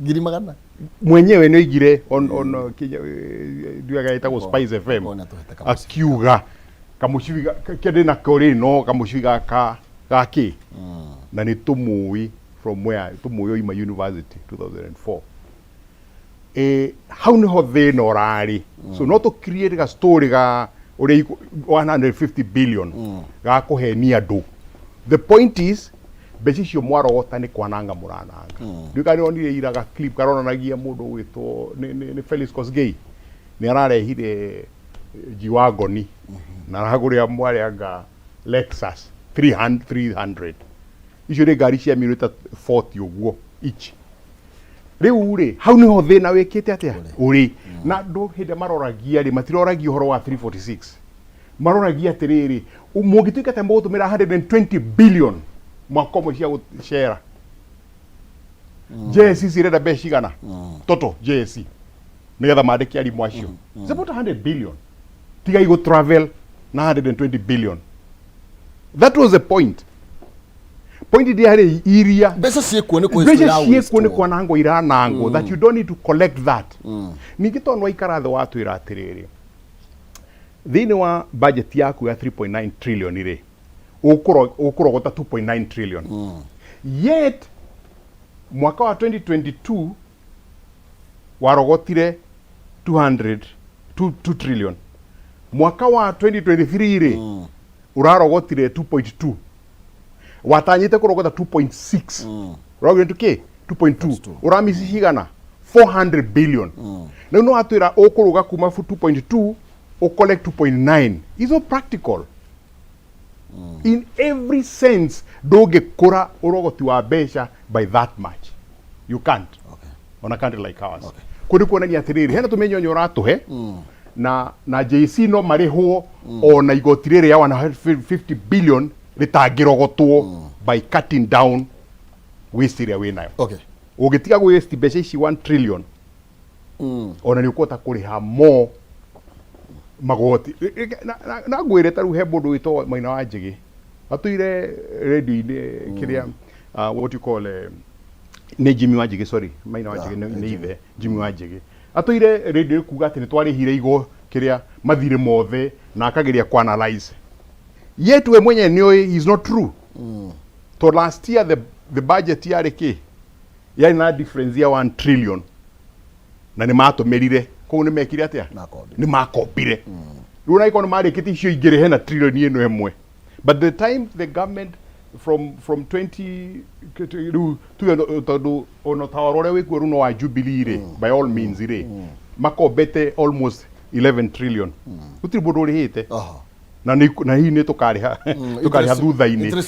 A: ngiri magana
C: mwenyewe ni oigire on duaga itago Spice FM akiuga kamushivi kende na kore no kamushivi gaki na ni tumui from where tumuyo ima university 2004 how ni ho thina orari so no to create a story ga ore 150 billion ga kuhenia andu. The point is beci cio mwarogota ni kwananga murananga ndika ni onire iraga clip karonanagia mundu witwo ni Felix Kosgei ni ararehire jiwagoni na raguria mwari anga Lexus 300 icio ni ngari cia mirita 40 uguo each. Riu ri hau ni ho thina wikite atia uri na ndu hinde maroragia ri matiroragia horo wa 346 maroragia atiriri mungituika ta mugutumira 120 billion mwakomo cia gushera JSC cirenda becigana toto JSC nigetha mandiki ari mwacio it's about 100 billion tiga igo travel na 120 billion. That was the point. Point dia hari iria
A: besa ciekuo
C: ni kwa nango iranango that you don't need to collect that. Ningitonwa ikara the watu iratiriri thini wa budget yaku ya 3.9 trillion ire ukurogota 2.9 trillion yet mwaka wa 2022 warogotire 2 trillion. Mwaka wa 2023 ire urarogotire 2.2 watanyite kurogota 2.6 rogo ntuke 2.2 uramisi higana 400 billion na no atwira ukuruga kuma 2.2 o collect 2.9 is not practical in every sense. Doge kura urogoti wa besha by that much you can't on a country like ours kuri kuona ni atiriri hena tumenyonyo ratuhe na JC no marihwo ona igotirire ya 150 billion ritangirogotwo by cutting down waste ria winayo. Ugitiga go waste beca ici 1 trillion ona ni ukota kuriha more magoti na gwire taru he mundu wito Maina wa Njigi atuire radio-ini kiria what you call ni Jimmy wa Njigi sorry Maina wa Njigi ni ithe Jimmy wa Njigi atuire radio kuga ati ni twarihire igo kiria mathire mothe na akageria ku analyze yet we mwenye nioi is not true. To last year the budget yari ki yari na difference ya 1 trillion na ni matomerire ko ni mekire atia ni makopire runa iko no mari kiti cio igire hena trillion ino emwe but the time the government from 20 to ono tawarore we kweru no wa Jubilee ire by all means ire makobete almost 11 trillion utiri bodo ri hite na hii ni tukariha thutha-ini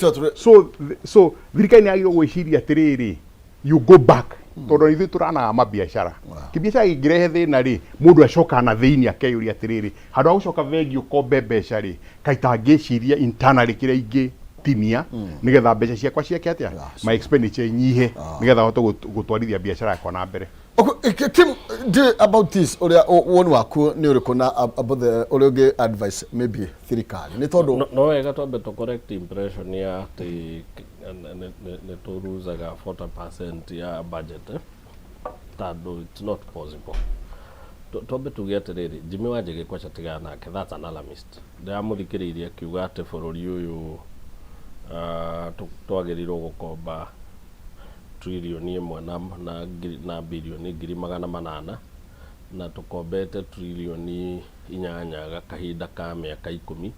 C: so thirikari agirwo gwiciria atiriri you go back tondu ithu turana mabiacara kibiacara girehe thina ri mundu acoka na thiini akeyuri atiriri handu ha gucoka vengi ukombe mbeca ri kaita ngiciria internally kiria ingi tinia nigetha mbeca ciakwa ciake atia my expenditure nyihe nigetha hote gutwarithia biacara yakwa na mbere.
A: Kim, about this one waku ni uriku na about the oroge advice maybe thirikari ni tondu
B: no wega twambe to correct impression ya ti ne turuzaga 40% ya budget tadu it's not possible twambe tuge atiriri Jimmy wa Njigi kwacha tigana nake that's an alarmist ndamuthikiriria kiuga ati bururi uyu twagirirwo gukomba trilioni imwe na bilioni 800 na tukombete trilioni 8 kahinda ka miaka 10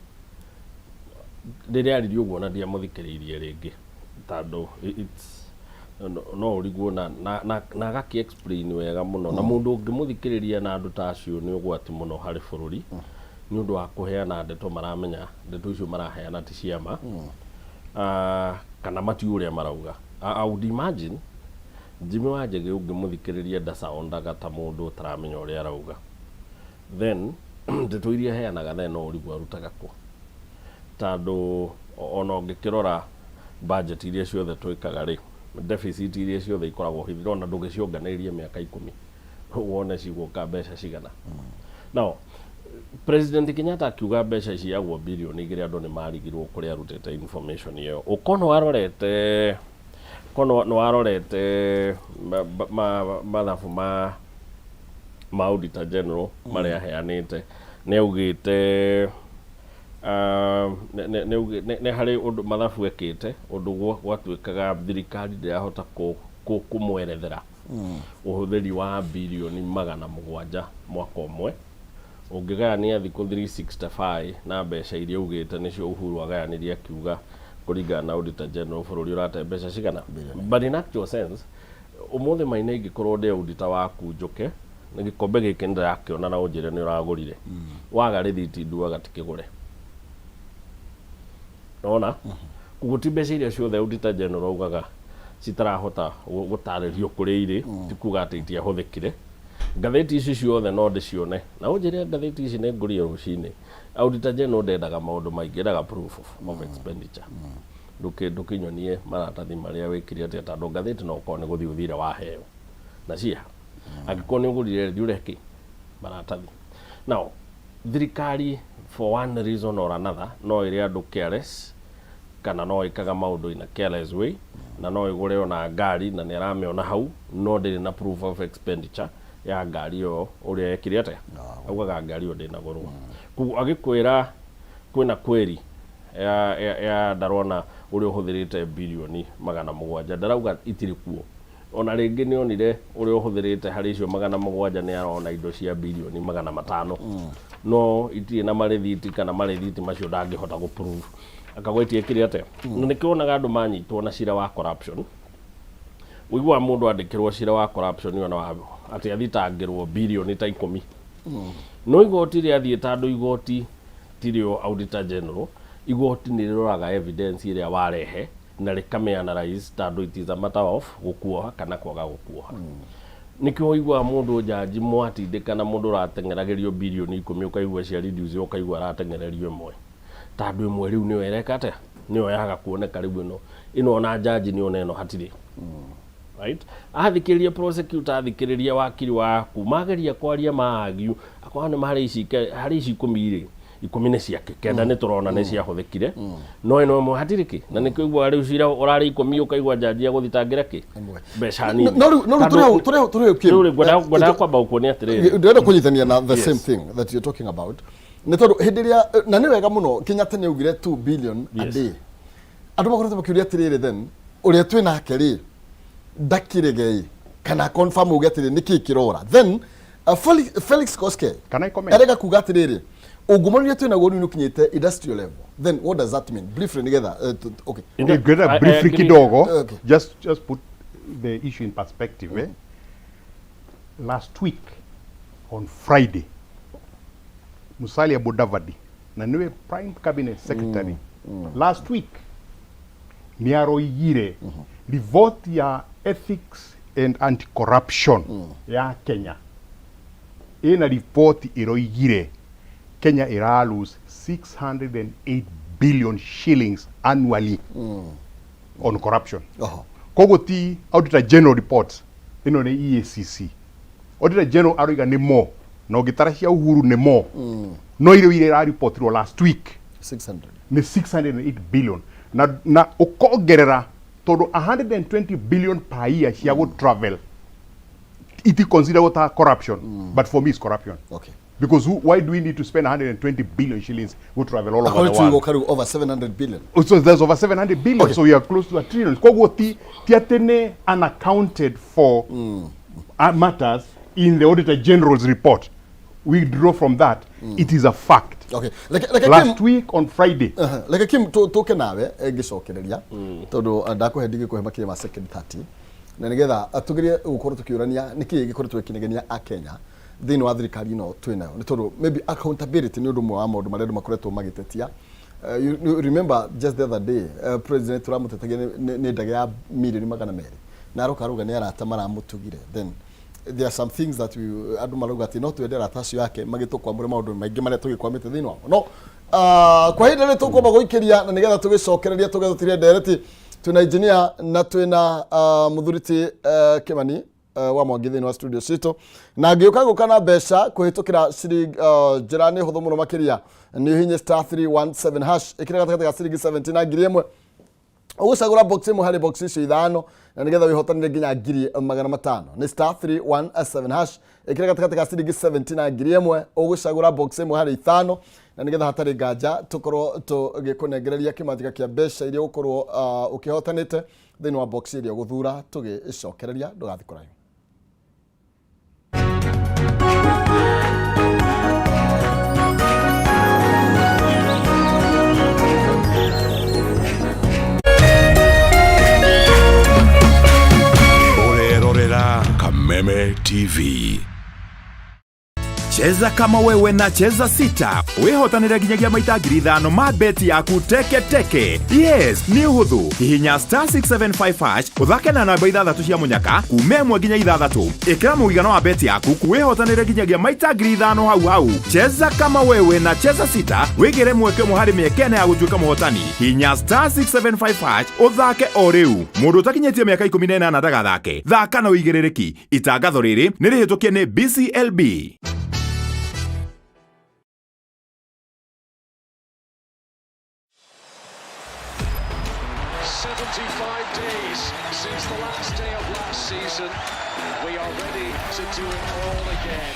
B: riria ari uguo na ndia muthikiririe ringi tando it's no uriguo na gaki explain wega muno na mundu ungimuthikiriria na andu ta acio ni ugwati muno hari bururi ni undu wa kuheana ndeto maramenya ndeto icio maraheana ti ciama kana mati uria marauga. I would imagine Jimmy Wajege ungimuthikiriria ndacaondaga ta mundu utaramenya uria arauga. Then ndeto iria heanaga then no urigwa rutaga ku. Tando ona ngikirora budget iria ciothe twikaga ri deficit iria ciothe ikoragwo hithirona ndungicionganĩirie miaka 10 wone ciguka mbeca cigana. Now President Kenyatta akiuga mbeca ciagwo bilioni igĩrĩ andũ nĩ marigirwo kũrĩa arutĩte information iyo. Ukono warorete mathabu ma Auditor General marĩa aheanĩte nĩ augĩte nĩ harĩ ũndũ mathabu ekĩte ũndũ gwatuĩkaga thirikari ndĩrahota kũmwerethera ũhũthĩri wa bilioni 700 mwaka ũmwe. Ũngĩgayania thikũ 365 na mbeca iria ugĩte nĩcio Uhuru agayanĩria akiuga kũringana na Auditor General bũrũri ũrate mbeca cigana. But in actual sense ũmũthĩ Maina ingĩkorwo ndĩ auditor waku njũke nĩ gĩkombe gĩkĩ ndĩrakĩona na ũnjĩre nĩ ũragũrire waga rĩthiti nduaga tikĩgũre. Ona gũti mbeca iria ciothe Auditor General ugaga citarahota gũtarĩrio kũrĩa irĩ ti kuga atĩ itiahũthĩkire. Ngathĩti ici ciothe no ndĩcione na ũnjĩre ngathĩti ici nĩ ngũrie rũcinĩ. Auditor General ndendaga maũndũ maingĩ, ndendaga proof of expenditure. Ndũkĩnyonie maratathi marĩa wĩkire atĩ tondũ ngathĩti no ũkorwo nĩ gũthiĩ ũthire waheo na cia angĩkorwo nĩ ũgũrire thiũreke maratathi. Now thirikari for one reason or another no ĩrĩ andũ careless kana no ĩkaga maũndũ in a careless way na no ĩgũre ona ngari na nĩ aramĩona hau no ndĩrĩ na proof of expenditure ya ngari yo uria yekire atia augaga ngari yo ndina gorwo kugu agikwira kwina kweri ya ndarona uria uhuthirite bilioni 700 ndarauga itiri kuo ona ringi ni onire uria uhuthirite hari icio 700 ni arona indo cia bilioni 500 no itie na marithiti kana marithiti macio ndangihota guprove akagwetie kire atia nikionaga andu manyitwo na cira wa corruption wigwa mundu andikirwo cira wa corruption yona wa ati athitangirwo bilioni ta 10 no igoti ria thieta andu igoti tirio Auditor General igoti ni riroraga evidence iria warehe na rikame analyze tando it is a matter of gukuoha kana kwaga gukuoha nikio igwa mundu jaji mwatindika na mundu ratengeragerio bilioni 10 ukaigwa cia reduce ukaigwa ratengererio imwe tando imwe riu ni wereka ate ni oyaga kuoneka riu ino ona jaji ni oneno hatiri right athikiriria prosecutor athikiriria wakiri waku mageria kwaria maagiu akwana mahari ici 10 10 ciake kenda ni turona ni cia huthikire no ino mo hatiriki na nikigwa riu cira urari 10 ukaigwa jaji aguthitangire ki mbeca nini
A: no turi
B: gwada kwa bauko ni atire
A: ndenda kunyithania na the same thing that you're talking about ni tondu hindiria na ni wega muno Kenyatta ni ugire 2 billion a day andu makorete makiuria atiriri then uria twi nake ri ndakiregei kana confirm uge atiri niki kirora then Felix Koske
C: can I comment
A: erega kuga atiriri ugumania twi na gonu nukinyite industrial level then what does that mean briefly together okay
C: briefly kidogo just put the issue in perspective last week on Friday Musalia Mudavadi na niwe prime cabinet secretary last week ni aroigire ripoti ya ethics and anti-corruption ya Kenya. Ina ripoti iroigire Kenya ira lose 608 billion shillings annually on corruption. Kogo ti Auditor General reports ino ni EACC. Auditor General aroiga ni mo no gitarashia Uhuru ni mo no ile report ro last week
A: 600
C: ni 608 billion na ukogerera todo 120 billion per year cia go travel it consider what corruption but for me it's corruption because why do we need to spend 120 billion shillings go travel all over the world?
A: Go carry over 700 billion.
C: So there's over 700 billion so we are close to a trillion. Kogo ti atene unaccounted for matters in the Auditor General's report. We draw from that it is a fact.
A: Like
C: last week on Friday
A: like Kim toke nawe gicokereria tondu ndakuhe ndigi kuhe makire ma second 30 na nigetha atugirie gukorwo tukiurania niki gikoretwo kinegenia a Kenya thini wa thirikari no twinayo ni tondu maybe accountability ni undu mwe wa maundu maria makoretwo magitetia. You remember just the other day President Trump tetagia ni ndege ya milioni 200 na arokaruga nĩ arata maramũtugire, then there are some things that andũ marauga atĩ no twende arata acio yake magĩtũkwamũre maũndũ maingĩ marĩa tũgĩkwamĩte thĩinĩ wamo. No kwa hĩndĩ nĩ tũkwamba gũikĩria na nĩgetha tũgĩcokereria tũgĩthũtirie ndereti. Twina engineer na twina Muthuriti Kimani wa Mwangi thĩinĩ wa studio citũ, na ngĩũka gũkana mbeca kũhĩtũkĩra njĩra nĩ hũthũ mũno makĩria nĩ hinya *317# ĩkĩra gatagatĩ ga ciringi 70 na ngiri ĩmwe ũgũcagũra box ĩmwe harĩ box icio ithano na nĩgetha wĩhotanĩre nginya ngiri 500. Nĩ *317# ĩkĩra gatagatĩ ga ciringi 70 na ngiri ĩmwe ũgũcagũra box ĩmwe harĩ ithano na nĩgetha hatarĩ nganja tũkorwo tũgĩkũnengereria kĩmanjĩka kĩa mbeca iria ũkorwo ũkĩhotanĩte thĩinĩ wa box iria ũgũthura tũgĩcokereria. Ndũgathiĩ kũraya.
D: Kameme TV. Cheza kama wewe na cheza sita. Wehotanire nginyagia maita ngiri 5 ma beti yaku teke teke. Yes, ni uhuthu. Hihinya *675# uthake na namba 6 cia munyaka kuuma 1 nginya 6. Ikira muigano wa beti yaku kuwehotanire nginyagia maita ngiri 5 hau. Cheza kama wewe na cheza sita. Wigire mweke muhari miekene ya gutuika muhotani. Hihinya *675# uthake o riu. Mundu utakinyetie miaka 18 ndagathake. Thaka na uigiririki. Itangatho riri ni rihitukie ni BCLB.
E: 75 days since the last day of last season. We are ready to do it all again.